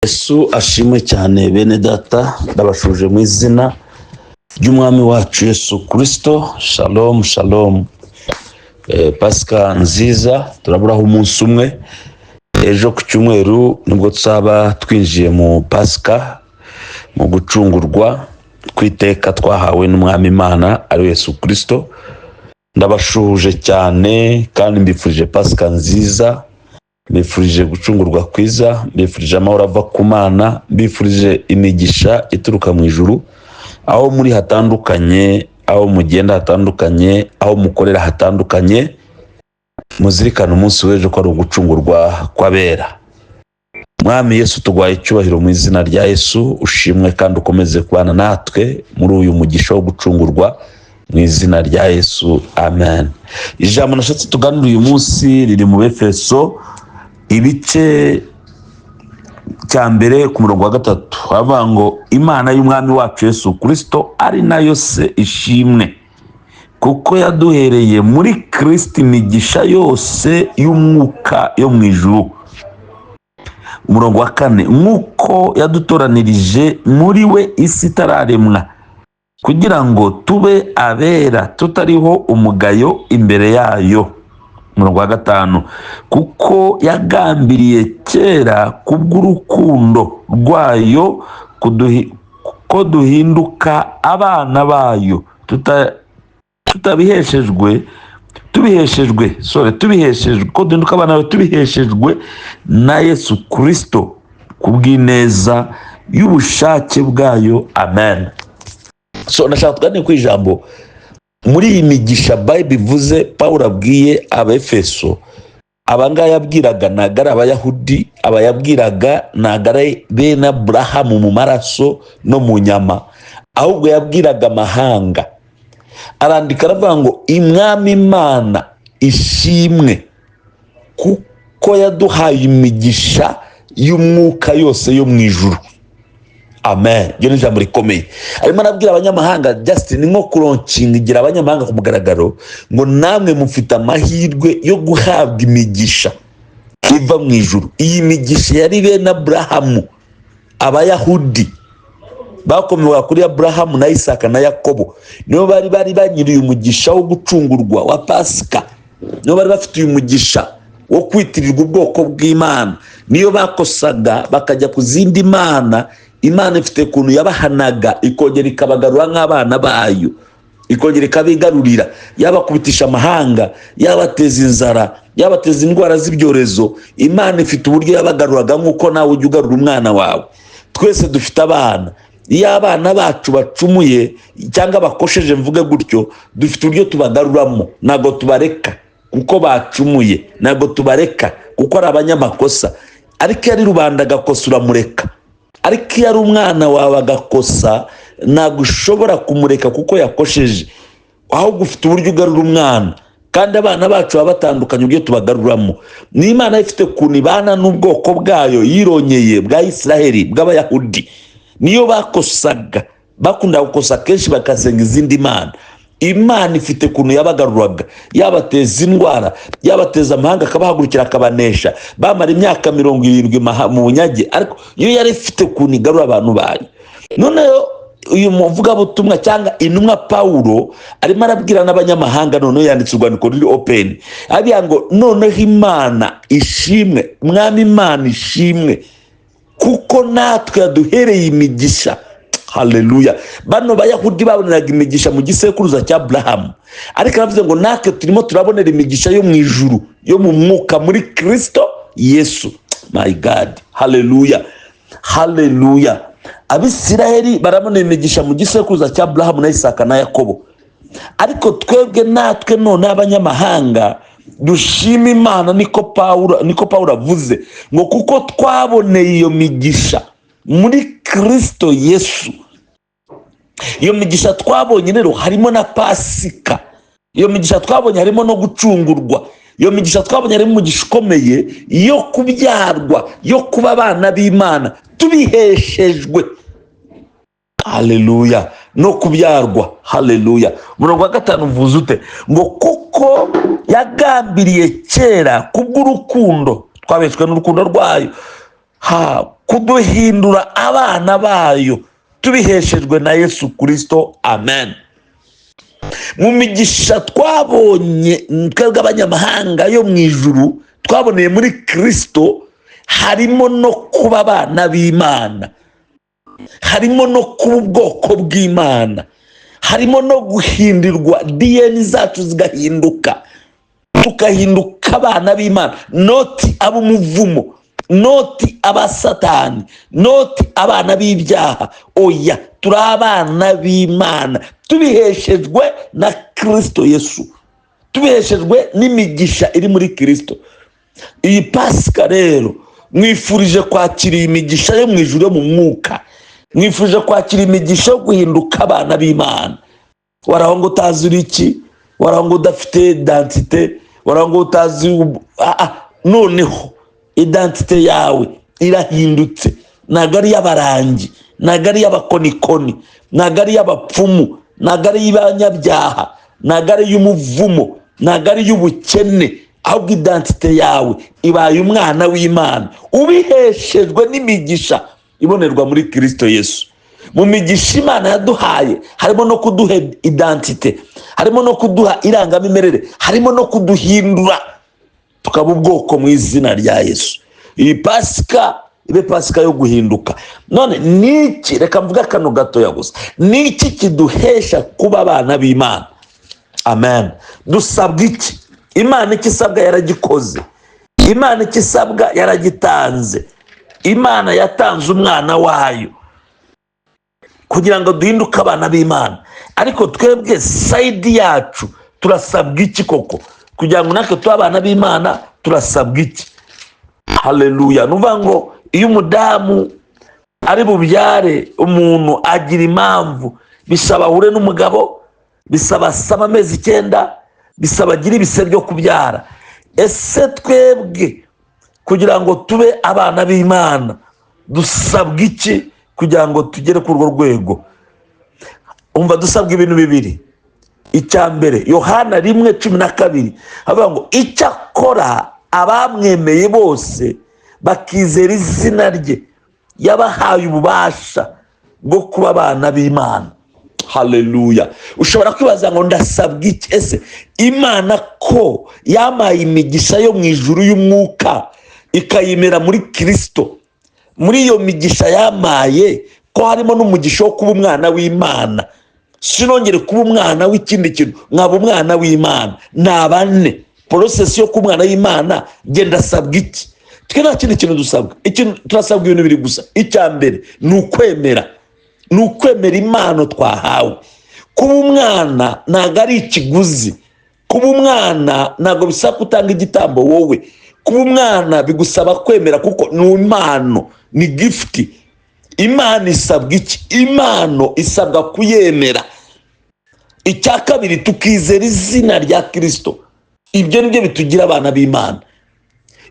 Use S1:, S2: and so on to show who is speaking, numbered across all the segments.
S1: Yesu ashimwe cyane bene data, ndabashuje mu izina ry'umwami wacu Yesu Kristo. Shalom shalom. Pasika nziza, turaburaho umunsi umwe. Ejo ku cyumweru nibwo tuzaba twinjiye mu Pasika, mu gucungurwa kw'iteka twahawe n'umwami Imana ari Yesu Kristo. Ndabashuje cyane kandi mbifurije Pasika nziza, mbifurije gucungurwa kwiza, mbifurije amahoro ava ku Mana, mbifurije imigisha ituruka mu ijuru, aho muri hatandukanye, aho mugenda hatandukanye, aho mukorera hatandukanye. Muzirikane umunsi w'ejo ko ari ugucungurwa kw'abera. Mwami Yesu, tugwaye icyubahiro mu izina rya Yesu, ushimwe kandi ukomeze kubana natwe muri uyu mugisha wo gucungurwa mu izina rya Yesu, amen. Ijambo nashatse tuganira uyu munsi riri mu Efeso ibice cya mbere ku murongo wa 3, havuga ngo Imana y'umwami wacu Yesu Kristo ari nayo se ishimwe, kuko yaduhereye muri Kristo imigisha yose y'umwuka yo mu ijuru. Umurongo wa 4, nk'uko yadutoranirije muri we isi itararemwa, kugira ngo tube abera tutariho umugayo imbere yayo. Umurongo wa 5, kuko yagambiriye kera kubw'urukundo rwayo ko duhinduka abana bayo tubiheshejwe na Yesu Kristo kubw'ineza y'ubushake bwayo, amen. Ndashaka tuganire ku ijambo muri iyi migisha Bible ivuze Pawulo abwiye Abefeso. Abangaya yabwiraga ntago ari Abayahudi, abayabwiraga ntago ari bene Aburahamu mu maraso no mu nyama, ahubwo yabwiraga amahanga. Arandika aravuga ngo Umwami Imana ishimwe, kuko yaduhaye imigisha y'umwuka yose yo mu ijuru, amen. Iyo ni ijambo rikomeye. Arimo arabwira abanyamahanga, Justin, nko kuronkingira abanyamahanga ku mugaragaro ngo namwe mufite amahirwe yo guhabwa imigisha iva mu ijuru. Iyi migisha yari bene Aburahamu, Abayahudi bakomoka kuri Aburahamu na Isaka na Yakobo, nibo bari banyiriye umugisha wo gucungurwa wa Pasika, nibo bari bafite uyu mugisha wo kwitirirwa ubwoko bw'Imana. Niyo bakosaga bakajya ku zindi mana, Imana ifite kuntu yabahanaga ikongera ikabagarura nk'abana bayo, ikongera ikabigarurira, yabakubitisha amahanga, yabateza inzara, yabateza indwara z'ibyorezo. Imana ifite uburyo yabagaruraga nk'uko nawe ujya ugarura umwana wawe. Twese dufite abana. Iyo abana bacu bacumuye cyangwa bakosheje, mvuge gutyo, dufite uburyo tubagaruramo. Ntabwo tubareka kuko bacumuye, ntabwo tubareka kuko ari abanyamakosa. Ariko iyo ari rubanda agakosa uramureka, ariko iyo ari umwana wawe agakosa ntabwo ushobora kumureka kuko yakosheje, ahubwo ufite uburyo ugarura umwana. Kandi abana bacu baba batandukanye uburyo tubagaruramo. N'Imana ifite kuntu ibana n'ubwoko bwayo yironyeye bwa Isiraheli bw'Abayahudi. Niyo bakosaga, bakunda gukosa kenshi bakasenga izindi mana, Imana ifite kuntu yabagaruraga, yabateza indwara, yabateza amahanga akabahagurukira akabanesha. Bamara imyaka 70 mu bunyage, ariko iyo yari ifite kuntu igarura abantu bayo. Noneho uyu muvugabutumwa cyangwa intumwa Pawulo arimo arabwira n'abanyamahanga, noneho yanditse urwandiko ruri open, abiya ngo noneho Imana ishimwe, Mwami Imana ishimwe, kuko natwe yaduhereye imigisha. Haleluya. Bano Bayahudi baboneraga imigisha mu gisekuruza cya Aburahamu, ariko aravuze ngo natwe turimo turabonera imigisha yo mu ijuru, yo mu mwuka muri Kristo Yesu. My God, haleluya, haleluya. Abisiraheli barabonera imigisha mu gisekuruza cya Aburahamu na Isaka na Yakobo, ariko twebwe natwe none abanyamahanga dushima Imana. Niko Pawulo avuze ngo kuko twaboneye iyo migisha muri Kristo Yesu. Iyo migisha twabonye rero harimo na Pasika, iyo migisha twabonye harimo no gucungurwa, iyo migisha twabonye harimo umugisha ukomeye yo kubyarwa, yo kuba abana b'Imana tubiheshejwe, haleluya, no kubyarwa, haleluya. Umurongo wa 5 uvuze ute? Ngo kuko yagambiriye kera kubw'urukundo, twabeshwe n'urukundo rwayo kuduhindura abana bayo tubiheshejwe na Yesu Kristo. Amen. Mu migisha twabonye twebwe abanyamahanga yo mu ijuru twaboneye muri Kristo, harimo no kuba abana b'Imana, harimo no kuba ubwoko bw'Imana, harimo no guhindirwa DNA zacu zigahinduka, tugahinduka abana b'Imana, noti ab'umuvumo, noti abasatani, noti abana b'ibyaha. Oya, turi abana b'Imana tubiheshejwe na Kristo Yesu, tubiheshejwe n'imigisha iri muri Kristo. Iyi Pasika rero mwifurije kwakira imigisha yo mu ijuru yo mu mwuka, mwifurije kwakira imigisha yo guhinduka abana b'Imana. Waraho ngo utazi uri iki, waraho ngo udafite identite, waraho ngo utazi noneho identite yawe irahindutse. Ntabwo ari iy'abarangi, ntabwo ari iy'abakonikoni, ntabwo ari iy'abapfumu, ntabwo ari iy'abanyabyaha, ntabwo ari iy'umuvumo, ntabwo ari iy'ubukene, ahubwo identite yawe ibaye umwana w'Imana ubiheshejwe n'imigisha ibonerwa muri Kristo Yesu. Mu migisha Imana yaduhaye harimo no kuduha identite, harimo no kuduha irangamimerere, harimo no kuduhindura tukaba ubwoko mu izina rya Yesu. Iyi Pasika ibe Pasika yo guhinduka. None niki, reka mvuga kano gatoya gusa, niki kiduhesha kuba abana b'Imana? Amen. Dusabwa iki? Imana ikisabwa yaragikoze, Imana ikisabwa yaragitanze. Imana yatanze umwana wayo kugira ngo duhinduke abana b'Imana. Ariko twebwe sayidi yacu turasabwa iki koko kugira ngo natwe tube abana b'Imana? Turasabwa iki? Haleluya. Nuvuga ngo iyo umudamu ari bubyare umuntu agira impamvu, bisaba ahure n'umugabo, bisaba asama amezi 9, bisaba agira ibise byo kubyara. Ese twebwe kugira ngo tube abana b'Imana dusabwa iki kugira ngo tugere ku urwo rwego? Umva, dusabwa ibintu bibiri. Icya mbere, Yohana 1:12 avuga ngo icyakora abamwemeye bose bakizera izina rye yabahaye ububasha bwo kuba abana b'Imana. Haleluya. Ushobora kwibaza ngo ndasabwa iki? Ese Imana ko yamaye imigisha yo mu ijuru y'umwuka ikayimera muri Kristo, muri iyo migisha yamaye ko harimo n'umugisha wo kuba umwana w'Imana, sinongere kuba umwana w'ikindi kintu, nkaba umwana w'Imana. Nabane process yo kuba umwana w'Imana, genda sabwa iki? Twe nta kindi kintu dusabwa, turasabwa ibintu biri gusa. Icya mbere ni ukwemera, ni ukwemera impano twahawe. Kuba umwana ntabwo ari ikiguzi, kuba umwana ntabwo bisaba gutanga igitambo wowe. Kuba umwana bigusaba kwemera kuko ni impano, ni gift. Imana isabwa iki? Impano isabwa kuyemera. Icya kabiri, tukizera izina rya Kristo. Ibyo nibyo bitugira abana b'Imana.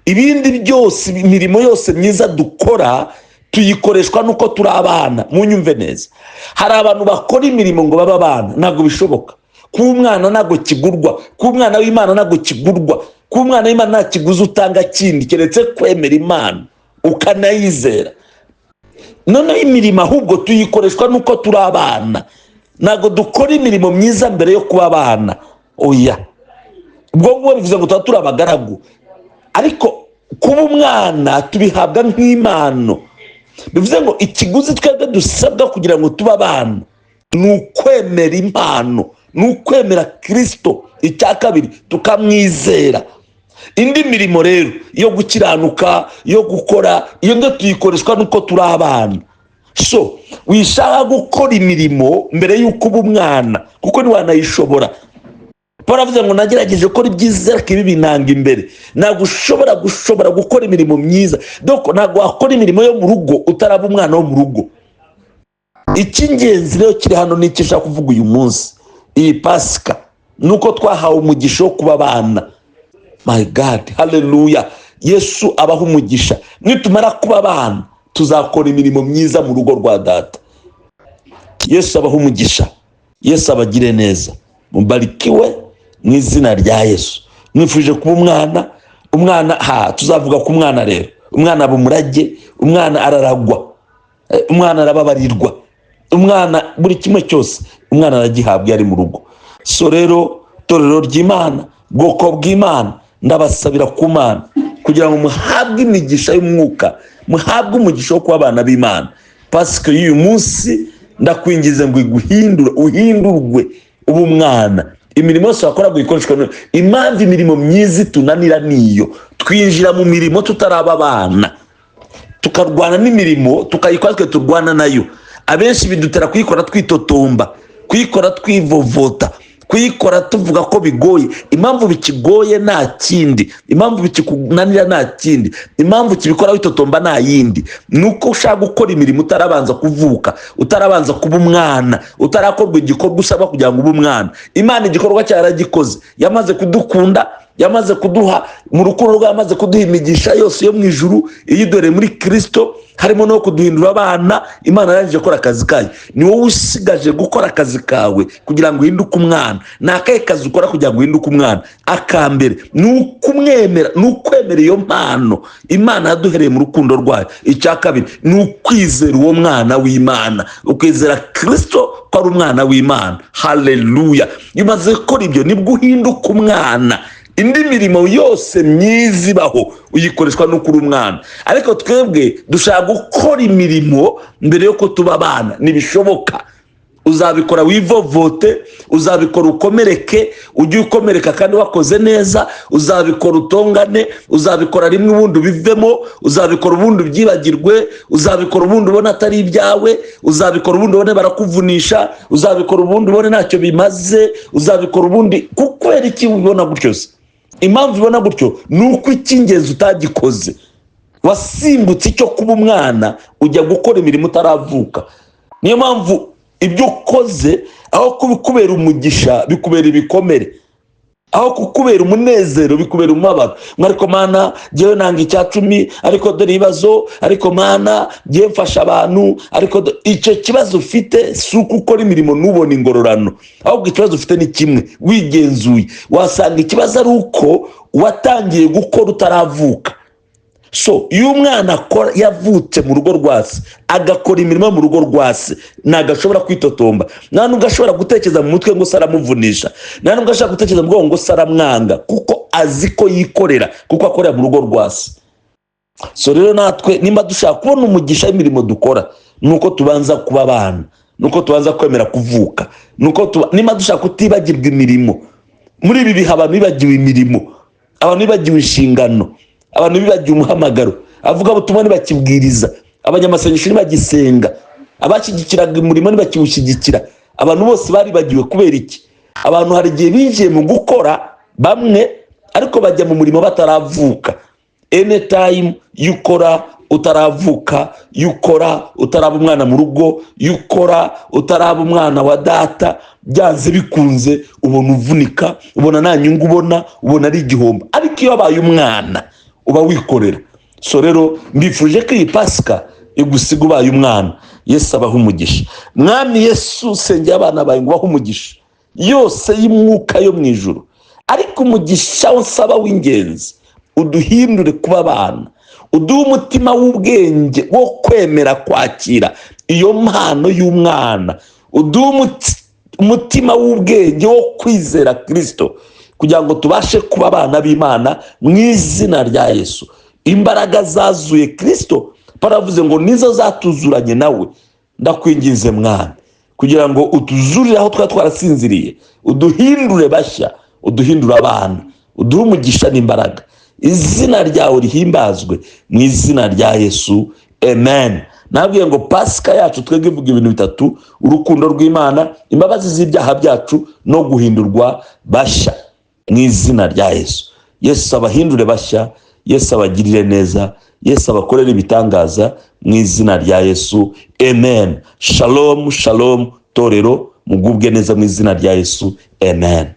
S1: Ibindi byose, imirimo yose myiza dukora tuyikoreshwa nuko turi abana. Munyumve neza, hari abantu bakora imirimo ngo baba abana, ntabwo bishoboka. Kuba umwana ntabwo kigurwa, kuba umwana w'Imana ntabwo kigurwa, kuba umwana w'Imana nta kiguzi utanga kindi keretse kwemera Imana ukanayizera. Noneho imirimo ahubwo tuyikoreshwa nuko turi abana, ntabwo dukora imirimo myiza mbere yo kuba abana. Oya, ubwo bivuze ngo tuba turi abagaragu. Ariko kuba umwana tubihabwa nk'impano. Bivuze ngo ikiguzi twebwe dusabwa kugira ngo tube abana ni ukwemera impano, ni ukwemera Kristo. Icya kabiri, tukamwizera. Indi mirimo rero yo gukiranuka, yo gukora, iyo ndio tuyikoreshwa nuko turi abana. So wishaka gukora imirimo mbere y'uko uba umwana, kuko ntiwanayishobora. Paul avuze ngo nagerageje gukora ibyiza ariko ibi binanga imbere. Ntabwo ushobora gukora imirimo myiza. Doko ntabwo wakora imirimo yo mu rugo utaraba umwana wo mu rugo. Icy'ingenzi rero kiri hano n'icyo nshaka kuvuga uyu munsi, iyi Pasika, nuko twahawe umugisha wo kuba abana. My God, haleluya. Yesu abaha umugisha. Nitumara kuba abana tuzakora imirimo myiza mu rugo rwa Data. Yesu abaha umugisha, Yesu abagire neza. Mubarikiwe mu izina rya Yesu. Mwifuje kuba umwana tuzavuga ku mwana rero. umwana aba umurage, umwana araragwa, umwana arababarirwa, umwana buri kimwe cyose umwana aragihabwa ari mu rugo. So rero torero ry'Imana, bwoko bw'Imana, ndabasabira ku Mana kugira ngo muhabwe imigisha y'umwuka, muhabwe umugisha wo kuba abana b'Imana. Pasika y'uyu munsi ndakwingize ngo uhindurwe ubu mwana. Imirimo yose wakora gukoreshwa. Impamvu imirimo myiza tunanira niyo twinjira mu mirimo tutaraba abana, tukarwana n'imirimo tukayikora twe turwana nayo. Abenshi bidutera kuyikora twitotomba, kuyikora twivovota, kuyikora tuvuga ko bigoye. Impamvu bikigoye nta kindi, impamvu bikikunanira nta kindi, impamvu kibikora witotomba nta yindi, nuko ushaka gukora imirimo utarabanza kuvuka, utarabanza kuba umwana, utarakorwa igikorwa usaba kugira ngo ube umwana. Imana igikorwa cyaragikoze, yamaze kudukunda, yamaze kuduha mu rukundo rwe, yamaze kuduha imigisha yose yo mu ijuru iyidore muri Kristo, harimo no kuduhindura abana. Imana yarangije gukora akazi kayo, ni wowe usigaje gukora akazi kawe kugira ngo uhinduke umwana. Ni akahe kazi ukora kugira ngo uhinduke umwana? Akambere ni ukumwemera, ni ukwemera iyo mpano Imana yaduhereye mu rukundo rwayo. Icya kabiri ni ukwizera uwo mwana w'Imana, ukwizera Kristo ko ari umwana w'Imana. Haleluya! Iyo umaze gukora ibyo nibwo uhinduka umwana. Indi mirimo yose myiza ibaho uyikoreshwa no kuri umwana, ariko twebwe dushaka gukora imirimo mbere yuko tuba abana. Ntibishoboka. Uzabikora wivovote, uzabikora ukomereke, ujye ukomereka kandi wakoze neza, uzabikora utongane, uzabikora rimwe ubundi ubivemo, uzabikora ubundi ubyibagirwe, uzabikora ubundi ubona atari ibyawe, uzabikora ubundi ubone barakuvunisha, uzabikora ubundi ubone ntacyo bimaze, uzabikora ubundi. Kubera iki ubibona gutyo se? Impamvu ubona gutyo ni uko icy'ingenzi utagikoze. Wasimbutse icyo kuba umwana ujya gukora imirimo utaravuka. Niyo mpamvu ibyo ukoze aho kubikubera umugisha bikubera ibikomere, aho kukubera umunezero bikubera umubabaro. Ariko Mana jyewe nanga icya 10, ariko dore ibibazo, ariko Mana jyewe mfasha abantu, ariko icyo kibazo ufite si uko ukora imirimo nubona ingororano, ahubwo ikibazo ufite ni kimwe, wigenzuye wasanga ikibazo ari uko watangiye gukora utaravuka. So iyo umwana akora yavutse mu rugo rwase, agakora imirimo mu rugo rwase, nagashobora kwitotomba, nta nubwo ashobora gutekereza mu mutwe ngo saramuvunisha, nta nubwo ashobora gutekereza mu bwonko ngo saramwanga, kuko azi ko yikorera, kuko akorera mu rugo rwase. So rero natwe nimba dushaka kubona umugisha w'imirimo dukora, nuko tubanza kuba abana, nuko tubanza kwemera kuvuka, nuko nimba dushaka kutibagirwa imirimo. Muri ibi bihe abantu bibagiwe imirimo, abantu bibagiwe inshingano, abantu bibagiwe umuhamagaro, avuga ubutumwa ntibakibwiriza, abanyamasengesho ntibagisenga, abashyigikiraga umurimo ntibakiwushyigikira. Abantu bose baribagiwe. Kubera iki? Abantu hari igihe binjiye mu gukora bamwe, ariko bajya mu murimo bataravuka. Anytime yukora utaravuka, yukora utaraba umwana mu rugo, yukora utaraba umwana wa data, byanze bikunze ubona uvunika, ubona nta nyungu ubona ari igihombo. Ariko iyo abaye umwana uba wikorera. So rero mbifuje ko iyi Pasika igusiga ubaye umwana. Yesu abaha umugisha. Mwami Yesu, sengera abana bawe ngo bahe umugisha yose y'umwuka yo mu ijuru, ariko umugisha usaba w'ingenzi uduhindure kuba abana, uduhe umutima w'ubwenge wo kwemera kwakira iyo mpano y'umwana, uduhe umutima w'ubwenge wo kwizera Kristo, kugira ngo tubashe kuba abana b'Imana mu izina rya Yesu. Imbaraga zazuye Kristo, paravuze ngo nizo zatuzuranye nawe. Ndakwinginze mwana, kugira ngo utuzurire aho twarasinziriye, uduhindure bashya, uduhindure abana, uduhe umugisha n'imbaraga. Izina ryawe rihimbazwe mu izina rya Yesu, amen. Nabwiye ngo Pasika yacu twebwe ivuga ibintu bitatu: urukundo rw'Imana, imbabazi z'ibyaha byacu, no guhindurwa bashya mu izina rya Yesu. Yesu abahindure bashya, Yesu abagirire neza, Yesu abakorere ibitangaza mu izina rya Yesu, amen. Shalom shalom torero, mugubwe neza mu izina rya Yesu, amen.